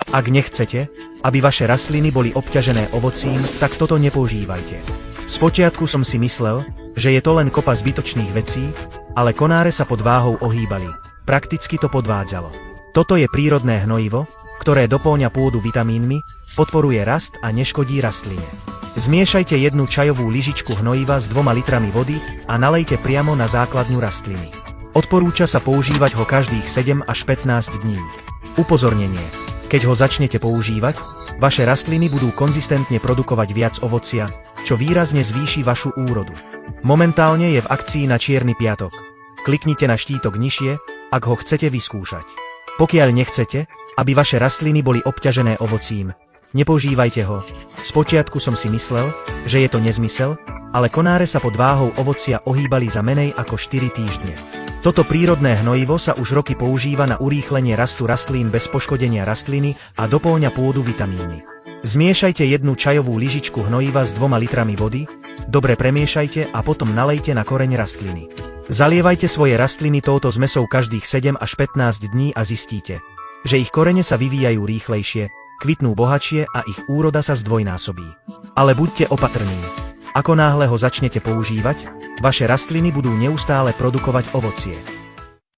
Ak nechcete, aby vaše rastliny boli obťažené ovocím, tak toto nepoužívajte. Spočiatku som si myslel, že je to len kopa zbytočných vecí, ale konáre sa pod váhou ohýbali. Prakticky to podvádzalo. Toto je prírodné hnojivo, ktoré dopĺňa pôdu vitamínmi, podporuje rast a neškodí rastline. Zmiešajte jednu čajovú lyžičku hnojiva s 2 litrami vody a nalejte priamo na základňu rastliny. Odporúča sa používať ho každých 7 až 15 dní. Upozornenie. Keď ho začnete používať, vaše rastliny budú konzistentne produkovať viac ovocia, čo výrazne zvýši vašu úrodu. Momentálne je v akcii na Čierny piatok. Kliknite na štítok nižšie, ak ho chcete vyskúšať. Pokiaľ nechcete, aby vaše rastliny boli obťažené ovocím, nepoužívajte ho. Spočiatku som si myslel, že je to nezmysel, ale konáre sa pod váhou ovocia ohýbali za menej ako 4 týždne. Toto prírodné hnojivo sa už roky používa na urýchlenie rastu rastlín bez poškodenia rastliny a dopĺňa pôdu vitamínmi. Zmiešajte jednu čajovú lyžičku hnojiva s 2 litrami vody, dobre premiešajte a potom nalejte na koreň rastliny. Zalievajte svoje rastliny touto zmesou každých 7 až 15 dní a zistíte, že ich korene sa vyvíjajú rýchlejšie, kvitnú bohatšie a ich úroda sa zdvojnásobí. Ale buďte opatrní. Ako náhle ho začnete používať, vaše rastliny budú neustále produkovať ovocie.